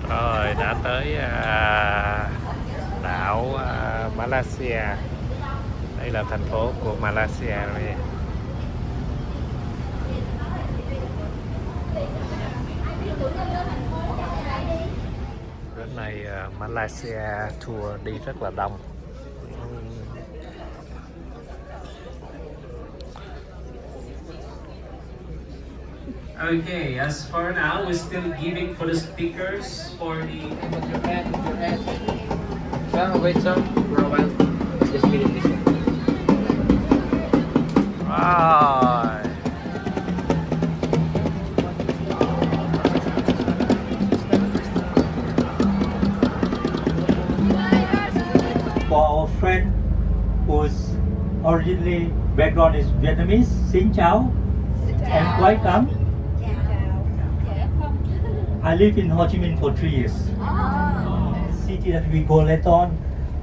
Rồi đã tới đảo Malaysia. Đây là thành phố của Malaysia rồi nha. Đến này Malaysia tour đi rất là đông. Okay, as for now, we're still giving for the speakers for the. Your head. So, wait some for a while. Just wait in this one. Rồi. For our friend whose originally background is Vietnamese, xin chào and welcome. I live in Ho Chi Minh for 3 years. City that we go later on,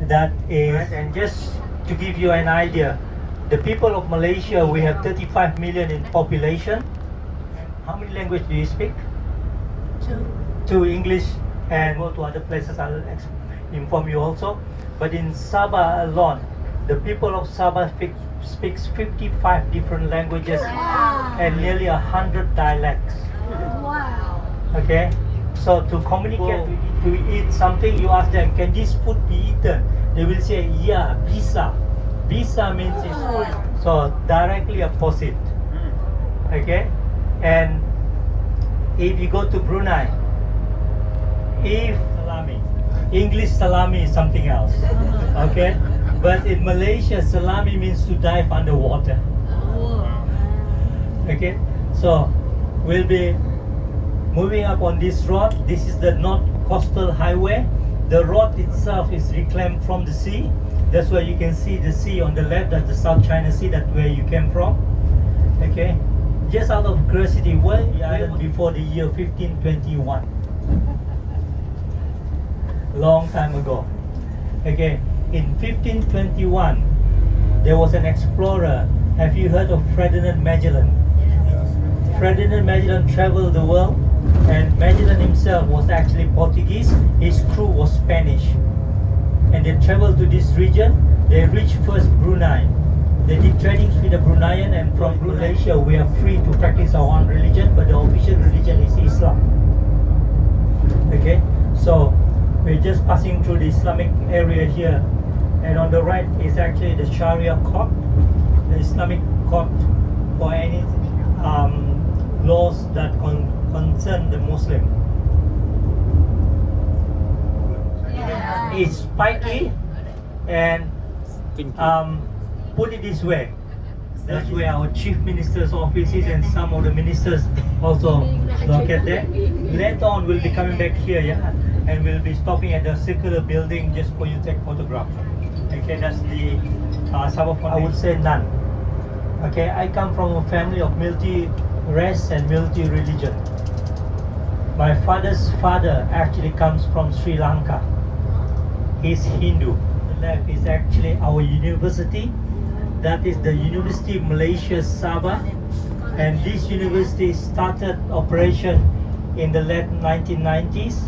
that is, and just to give you an idea, the people of Malaysia, we have 35 million in population. How many languages do you speak? Two English, and go to other places, I'll inform you also. But in Sabah alone, the people of Sabah speaks 55 different languages and nearly 100 dialects. Wow. Okay, so to communicate, to eat something, you ask them, can this food be eaten? They will say, yeah, bisa. Bisa means it's food. So directly opposite. Okay, and if you go to Brunei, if salami, English salami is something else. Okay, but in Malaysia, salami means to dive underwater. Okay, so we'll be moving up on this road. This is the North Coastal Highway. The road itself is reclaimed from the sea. That's why you can see the sea on the left. That's the South China Sea. That's where you came from. Okay. Just out of curiosity, where the island before the year 1521? Long time ago. Okay. In 1521, there was an explorer. Have you heard of Ferdinand Magellan? Ferdinand Magellan traveled the world, and Magellan himself was actually Portuguese. His crew was Spanish, and they traveled to this region. They reached first Brunei. They did tradings with the Bruneian, and from Malaysia we are free to practice our own religion, but the official religion is Islam. Okay, so we're just passing through the Islamic area here, and on the right is actually the Sharia court, the Islamic court for any laws that concern the Muslim. It's spiky, and put it this way, that's where our chief minister's office is, and some of the ministers also located there. Later on we'll be coming back here, yeah, and we'll be stopping at the circular building just for you to take photograph. Okay, that's the Sabah. I would say none. Okay, I come from a family of multi-race and multi-religion. My father's father actually comes from Sri Lanka. He's Hindu. The left is actually our university. That is the University of Malaysia Sabah. And this university started operation in the late 1990s.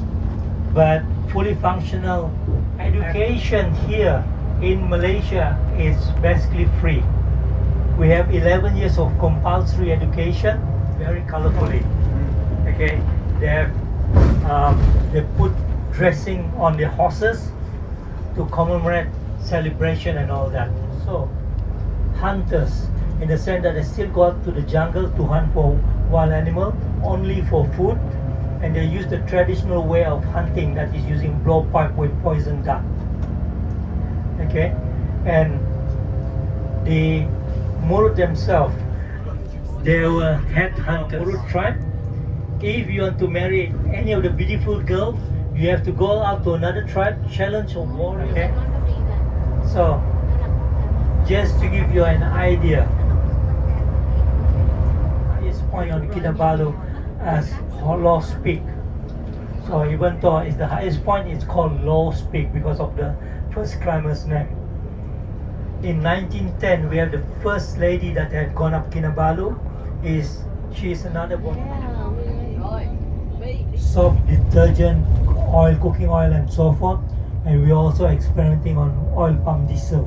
But fully functional education here in Malaysia is basically free. We have 11 years of compulsory education, very colorfully. Okay, they put dressing on the horses to commemorate celebration and all that. So, hunters, in the sense that they still go out to the jungle to hunt for wild animal, only for food, and they use the traditional way of hunting, that is using blowpipe with poison dart. Okay, and the Murut themselves, they were headhunters. Murut tribe. If you want to marry any of the beautiful girls, you have to go out to another tribe, challenge or war. Okay. So, just to give you an idea, highest point on Kinabalu as Lost Peak. So even though it's the highest point, it's called Lost Peak because of the first climber's name. In 1910, we have the first lady that had gone up Kinabalu. She is another one. Soap detergent oil, cooking oil, and so forth. And we're also experimenting on oil palm diesel.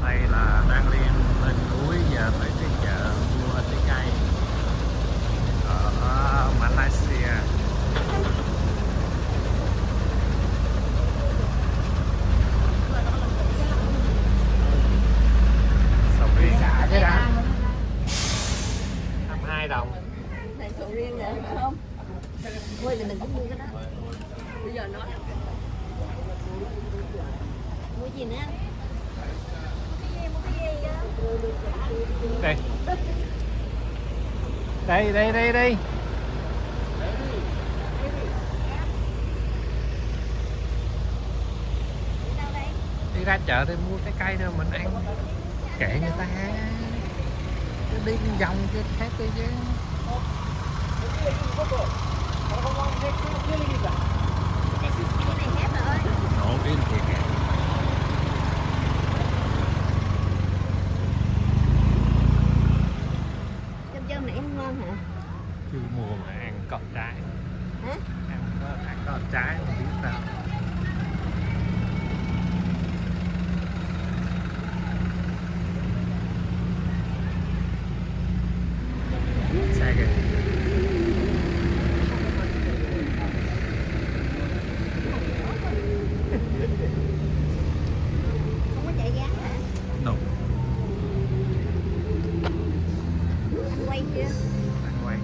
Đây là đang đi lên núi và tới cái chợ mua trái cây ở Malaysia. Sầu riêng xả cái đó 22 đồng. Này sầu riêng nè, phải không? Ôi mình đừng có mua cái đó. Bây giờ nói mua gì nữa? Đây. Đây. Đi ra chợ để mua cái cây thôi mình ăn. Kệ người ta. Cứ đi vòng cái khác đi chứ. Cái này hết rồi. Nổ cái thiệt kìa. Chôm này em ngon hả? Chưa mua mà ăn có trái. Hả? Ăn có trái không biết sao. Xe kìa. Không có chạy giá hả? No. Anh quay chưa? Đang quay.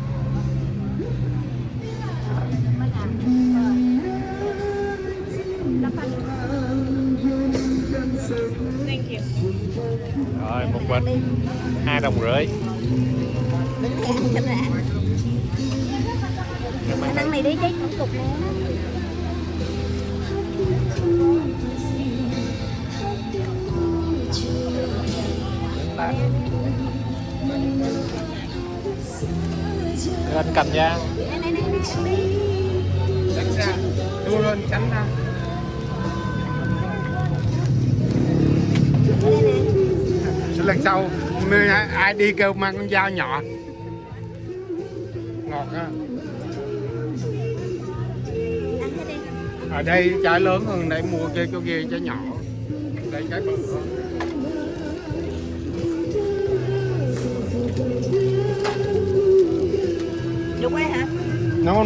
Rồi một bịch 2,5 đồng. Đứng này ăn cho đã. Anh ăn này đi chứ, không cục nữa. Đưa anh cầm ra. Này, ăn đi. Tránh ra. Đưa lên tránh ra. Đây nè. Lần sau ai đi kêu mang con dao nhỏ. Ngọt á. Ăn thế đi. Ở đây trái lớn hơn đây mua kia chỗ kia trái nhỏ. Đây trái bự hơn. Đúng ấy hả? No.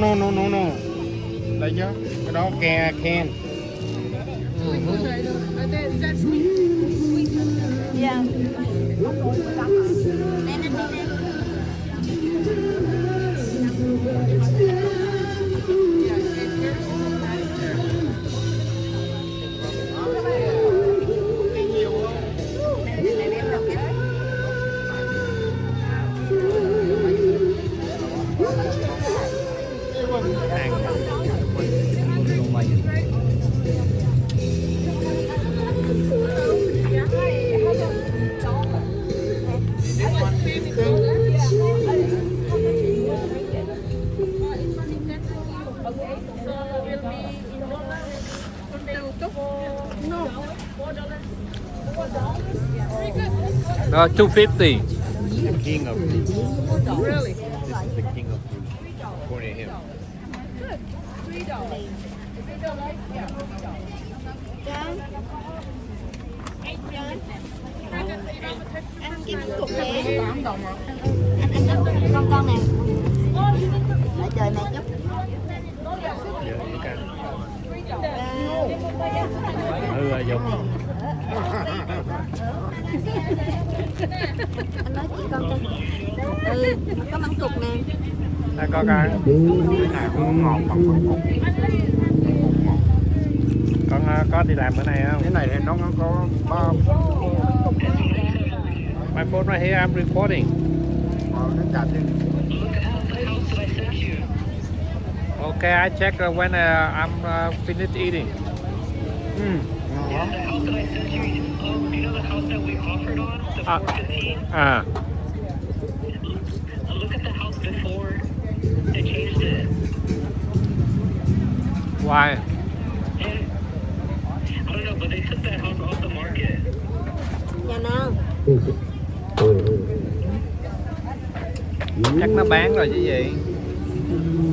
Đây chứ. Cái đó can. Dạ. Đây anh đi đây. No, 250. The king of fruit. Really? This is the king of fruit. According to him. Anh kiếm cục nè. Anh con nè. Lại trời này chút. Dùng. Anh nói chị con có măng cục nè. Đây có cái này cũng ngọt còn cục. Con có đi làm bữa nay không? Cái này thì nó có bao. My phone right here, I'm recording. Nó chặt đi. Okay, I check when I'm finished eating. Ngon lắm. The house that I sent you, you know the house that we offered on, the 415? Look at the house before they changed it. Why? And I don't know, but they took that house off the market. Nhà nào? Chắc nó bán rồi chứ gì.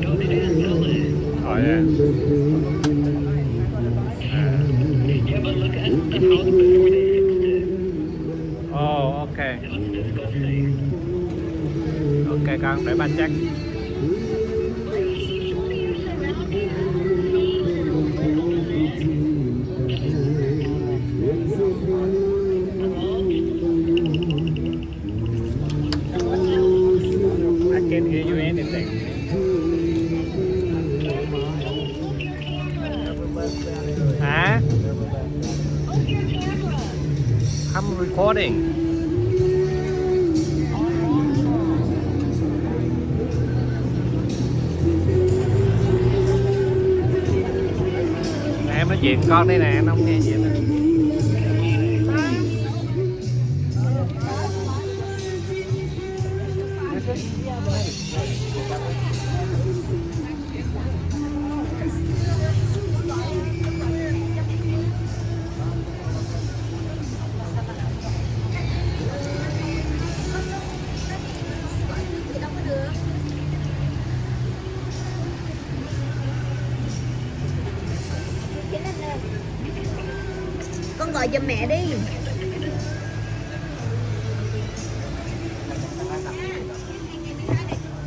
No, they didn't sell it. Rồi yeah. Yeah, but look at the house before they fixed it. Oh, okay. It looks disgusting. Ok con, để ba check. I can't hear you anything. Hả? I'm recording. Em nói chuyện con đây nè, nó không nghe gì hết. Con gọi giùm mẹ đi.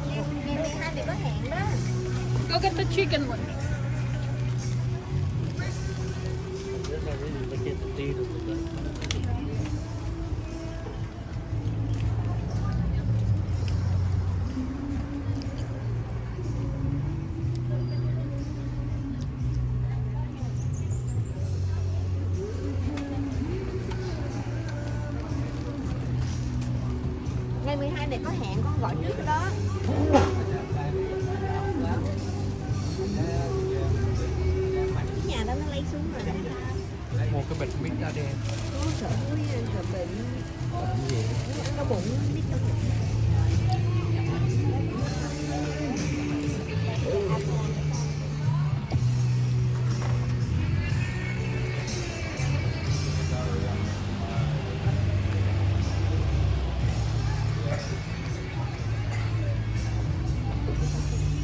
Ngày 12 mẹ có hẹn đó. Go get the chicken one. Ngày 12 mẹ có hẹn, con gọi trước cái đó. Nhà đó nó lấy xuống rồi. Một cái bịch mít ra đen. Có sợ bệnh. Nó bụng biết đâu.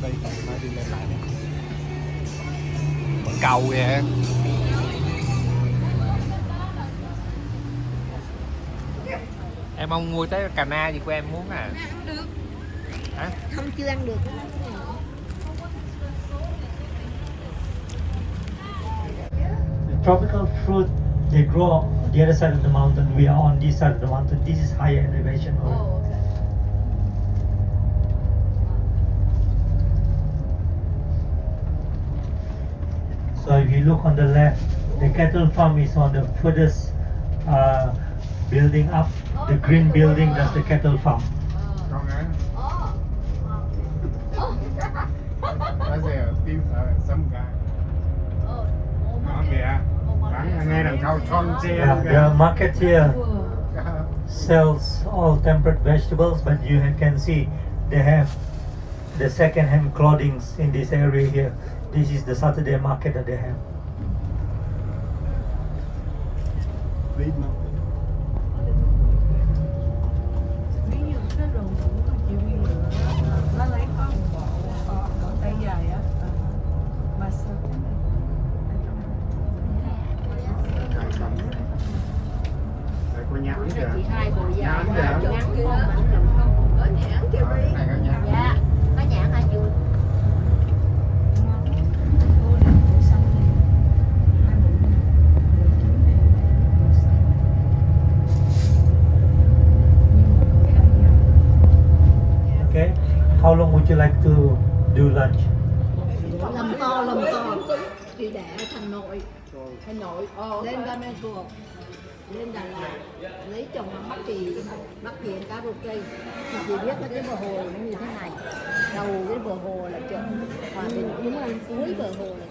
Đây phải đi lên lại nè. Vẫn cầu vậy. Em mong mua tới cà na gì của em muốn à? Được. Hả? Không chưa ăn được. The tropical fruit they grow on the other side of the mountain. We are on this side of the mountain. This is higher elevation. So if you look on the left, the cattle farm is on the furthest building up. The green building, that's the cattle farm. Con hả? Đó giờ tiếng sấm gà. Nó kìa. Bạn nghe đằng sau son xe. Yeah, the market here sells all tempered vegetables, but you can see they have the second-hand clothings in this area here. This is the Saturday market that they have. Ví dụ cái đồ của chị Huy nó lấy con bộ tay dài á mà sao cái này Đây có nhãn kìa. Chị hai bộ dài. Nhãn kìa. Nhãn kìa. Có nhãn kìa. Cái này có nhãn. Dạ, có nhãn hả chị? Okay, how long would you like to do lunch? Làm to. Chị để Hà Nội, lên Đà Nẵng thuộc, lên Đà Lạt, lấy chồng ở Bắc Kỳ ăn cá rô cây. Thì chị biết cái bờ hồ nó như thế này. đầu cái bờ hồ là chợ Hòa Bình, đúng rồi, cuối bờ hồ là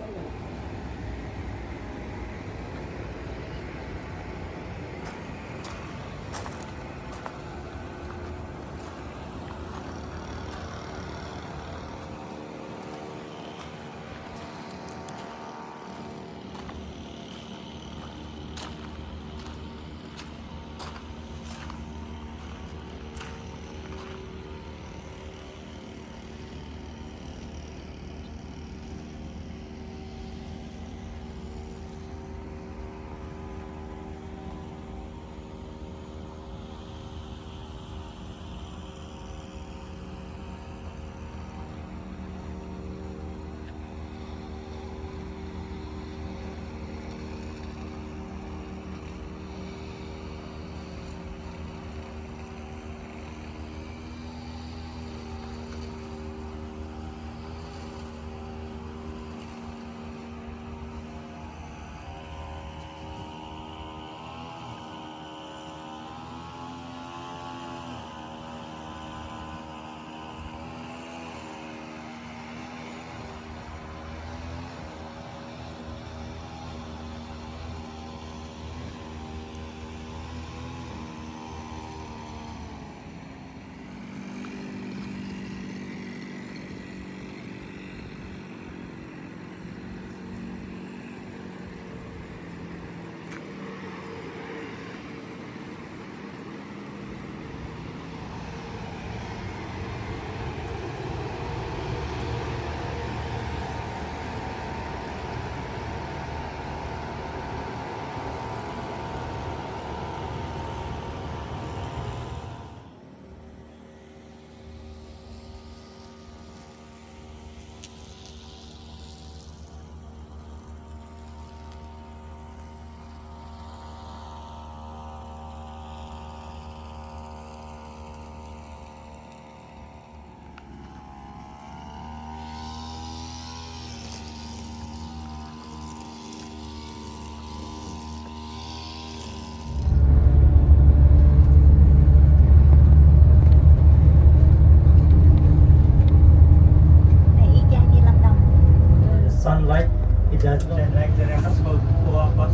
sunlight, it does like the atas kalau tua pas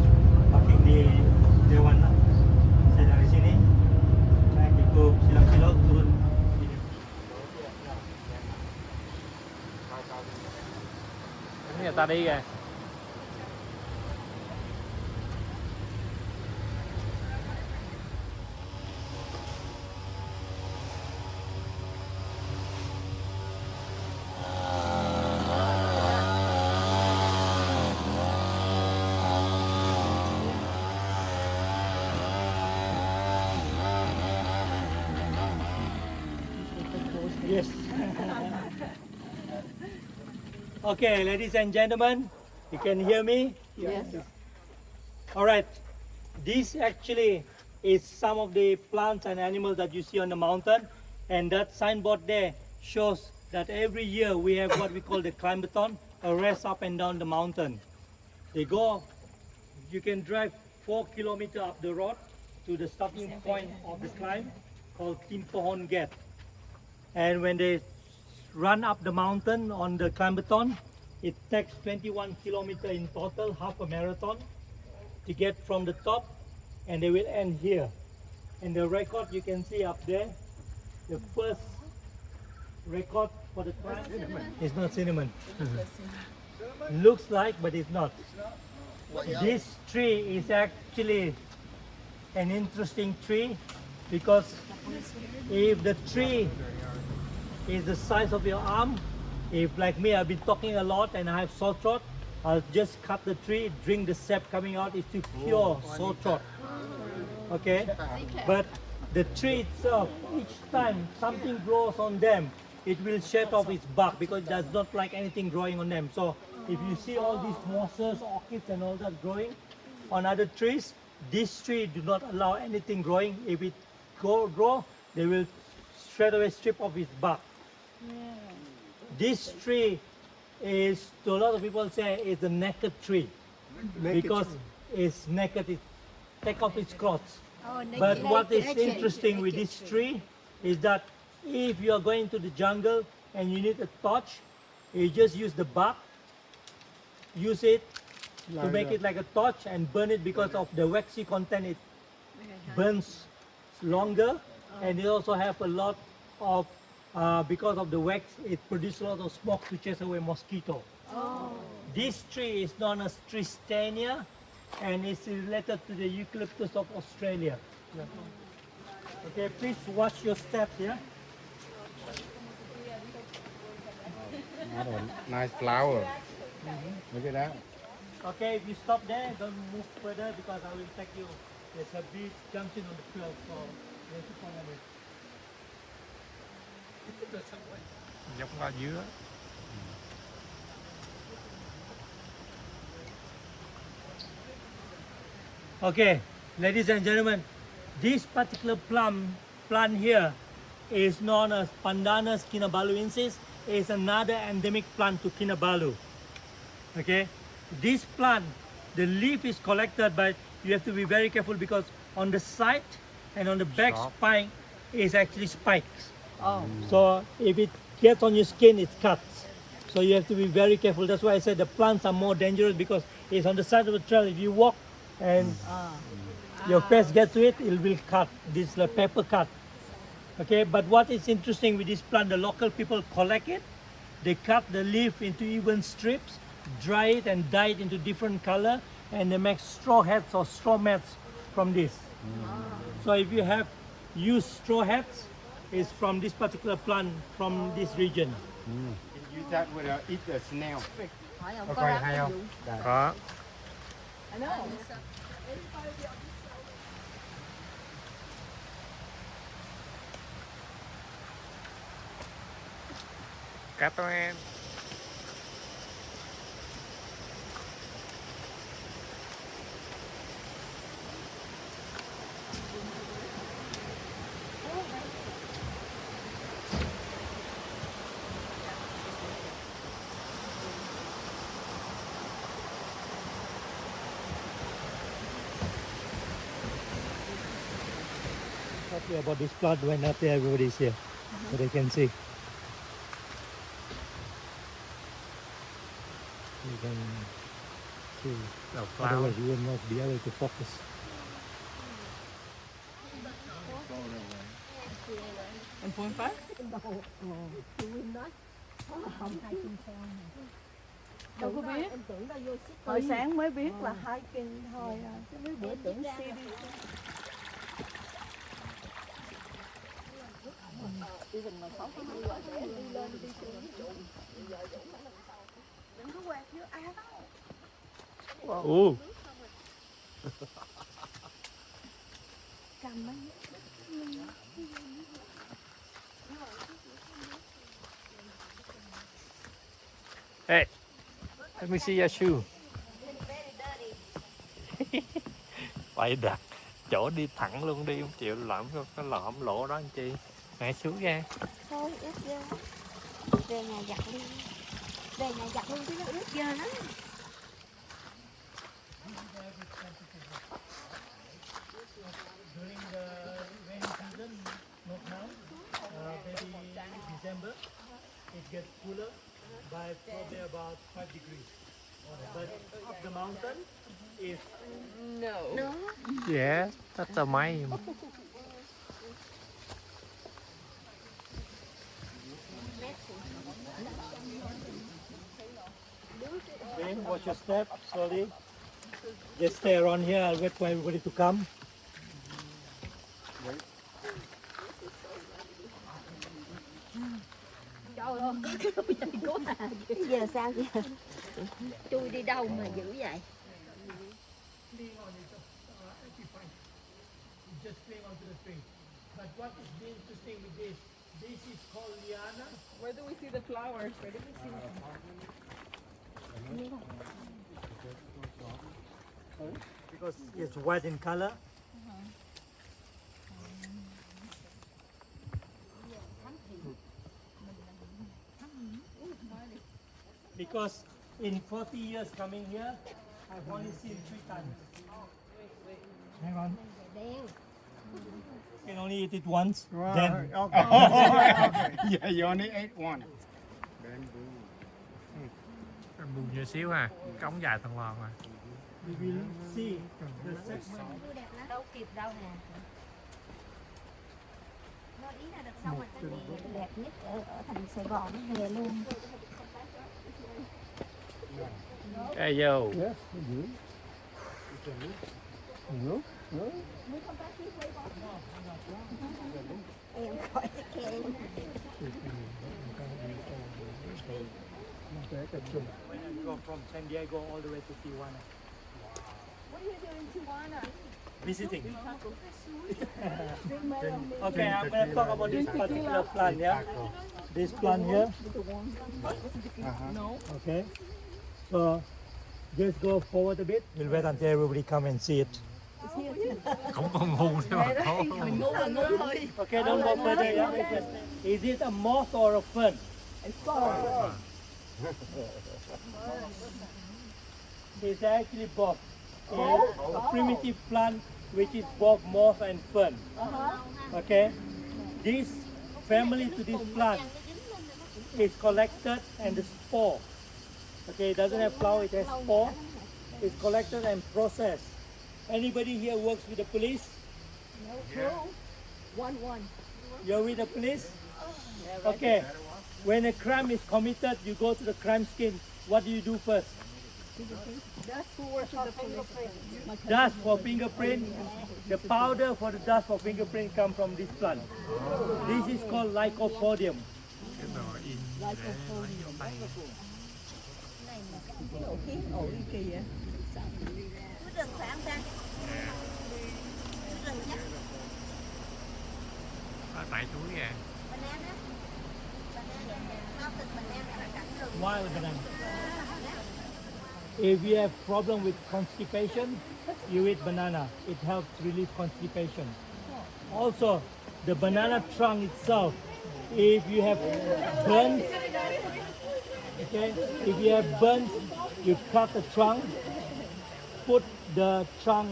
parking di Dewan lah. Saya dari sini naik ikut silang-silau turun sini. Người ta đi kìa. Yes. Okay, ladies and gentlemen, you can hear me? yes. All right. This actually is some of the plants and animals that you see on the mountain, and that signboard there shows that every year we have what we call the climbathon, a race up and down the mountain. They go, you can drive 4 kilometers up the road to the starting point of the climb called Timpohon Gate. And when they run up the mountain on the climbathon, it takes 21 kilometers in total, half a marathon, to get from the top, and they will end here. And the record you can see up there, the first record for the climb is not cinnamon. Looks like, but it's not. This tree is actually an interesting tree because if the tree is the size of your arm, if like me I've been talking a lot and I have sore throat, I'll just cut the tree, drink the sap coming out, it's to cure sore throat. Okay, but the tree itself, each time something grows on them, it will shed off its bark because it does not like anything growing on them. So if you see all these mosses, orchids and all that growing on other trees, this tree do not allow anything growing. If it grow, they will straight away strip off its bark. This tree is, to a lot of people say, is the naked tree because it's naked, it take off its clothes. But what is interesting with this tree is that if you are going to the jungle and you need a torch. You just use the bark, use it to make it like a torch and burn it because of the waxy content. It burns longer, and it also have a lot of because of the wax, it produces a lot of smoke to chase away mosquito. This tree is known as Tristania, and it's related to the eucalyptus of Australia. Okay, please watch your step here. Not a nice flower. Look at that. Okay, if you stop there, don't move further because I will take you. There's a big junction on the trail, so you have to follow me. Giống hoa dứa. Okay, ladies and gentlemen, this particular plant here is known as Pandanus kinabaluensis. It's another endemic plant to Kinabalu. Okay, this plant, the leaf is collected, but you have to be very careful because on the side and on the back Sharp. spine is actually spikes. So if it gets on your skin, it cuts. So you have to be very careful. That's why I said the plants are more dangerous because it's on the side of the trail. If you walk and your face gets to it, it will cut. This is a pepper cut. Okay, but what is interesting with this plant, the local people collect it. They cut the leaf into even strips, dry it and dye it into different color, and they make straw hats or straw mats from this. So if you have used straw hats, it's from this particular plant from this region. Use that with eat the snail. Hỏi ông Có có coi rắc hay cái không? vụ. Có. I know. Cá to em. Talking about this plant when not there, everybody's here, so they can see. You can see. The flower. Otherwise, you will not be able to focus. Em phun phát. Đâu có biết. Em tưởng đâu vô City. Hồi sáng mới biết là hiking thôi à. Chứ mấy bữa tưởng city. Ồ. Hey, let me see your shoe. Phải đặt chỗ đi thẳng luôn đi, không chịu lõm cái lõm lỗ đó anh chị. Mẹ xuống ra. Thôi ướt dơ. Về nhà giặt luôn. Về nhà giặt luôn chứ nó ướt dơ lắm. During the rainy season, not now, maybe December, it gets cooler by probably about 5 degrees. But up the mountain is No. Yeah, that's amazing. okay, watch your step slowly. Just stay around here, I'll wait for everybody to come. Trời ơi, có cái đôi giày của Hà kìa. Giờ sao vậy? Chui đi đâu mà dữ vậy? Just cling onto the tree. But what is interesting with this? This is called liana. Where do we see the flowers? Where do we see them? Because it's white in color. Because in 40 years coming here, I've only seen 3 times. Hang on. Đen. You can only eat it once. Wow. Then Okay. Yeah, you only ate one. bamboo. Buồn nhỏ xíu ha, cống dài thằng lon à. We will see the section. Đâu kịp đâu nè. Nó ý là đợt sau mà ta đi đẹp nhất ở thành Sài Gòn nó về luôn. Ê vô. Yes, you. Em khỏi cái khen. When I go from San Diego all the way to Tijuana. What are you doing in Tijuana? Visiting. Okay, I'm going to talk about this particular plant, yeah? This plant here. Okay. So, just go forward a bit. We'll wait until everybody come and see it. Không có ngu thế mà thôi. Mình ngu là ngu thôi. Okay, don't go further, yeah? Is it a moss or a fern? It's actually both. It's a primitive plant which is both moss and fern. Okay, this family to this plant is collected and the spore. Okay, it doesn't have flower, it has spore. It's collected and processed. Anybody here works with the police? One. You're with the police? Okay. When a crime is committed, you go to the crime scene. What do you do first? Dust for fingerprint. The powder for the dust for fingerprint come from this plant. This is called lycopodium. Cái đồ in để lấy vô tay. Cứ đừng khoảng ra. Cứ đừng nhắc. Tại chuối kìa. Banana. Không thịt banana là cảnh rừng. Wild banana. If you have problem with constipation, you eat banana. It helps relieve constipation. Also, the banana trunk itself, if you have burns, okay, if you have burns, you cut the trunk, put the trunk,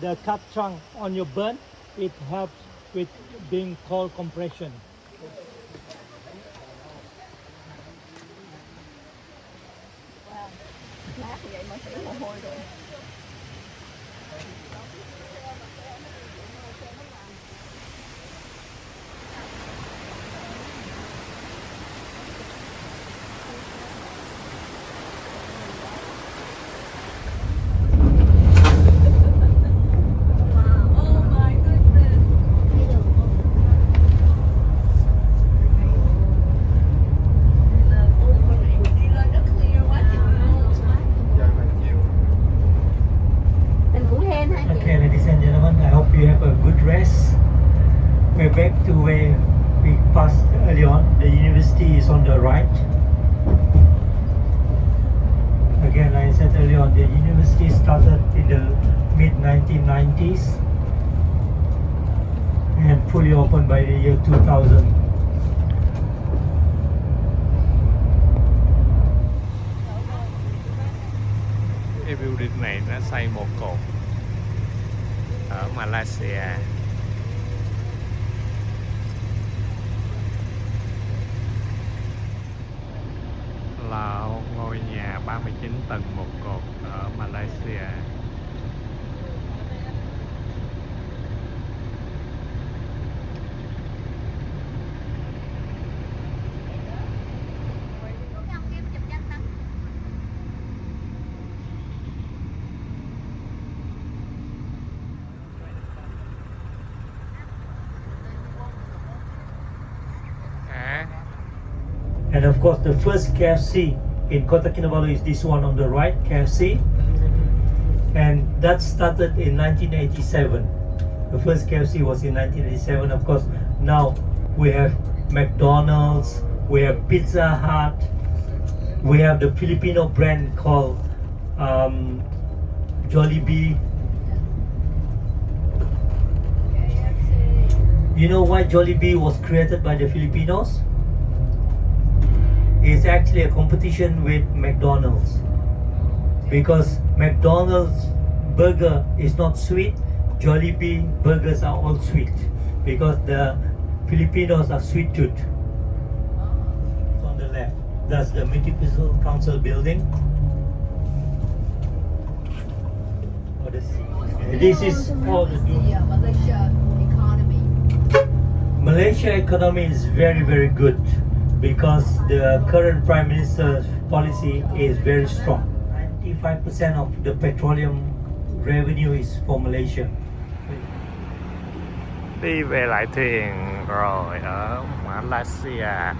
the cut trunk on your burn. It helps with being cold compression. Lát vậy mà thấy mồ hôi rồi. Oh my goodness. Đi lên rất clear quá chị. Giờ mà chiều. Mình cũng hên hả chị? Okay, ladies and gentlemen, I hope you have a good rest. We're back to where we passed early on. The university is on the right. Again, like I said earlier on, the university started in the mid-1990s and fully opened by the year 2000. Cái building này nó xây một cột ở Malaysia. Là ngôi nhà 39 tầng một cột ở Malaysia. Cái ông Kim chụp danh tấm. À, And of course, the first KFC in Kota Kinabalu is this one on the right, KFC. And that started in 1987. The first KFC was in 1987. Of course, now we have McDonald's, we have Pizza Hut, we have the Filipino brand called Jollibee. You know why Jollibee was created by the Filipinos? It's actually a competition with McDonald's, because McDonald's burger is not sweet. Jollibee burgers are all sweet because the Filipinos are sweet tooth. It's on the left. That's the municipal council building. Oh, the sea. This is all the Malaysia economy. Malaysia economy is very, very good because the current Prime Minister's policy is very strong. 95% of the petroleum revenue is for Malaysia. Đi về lại thuyền rồi ở Malaysia.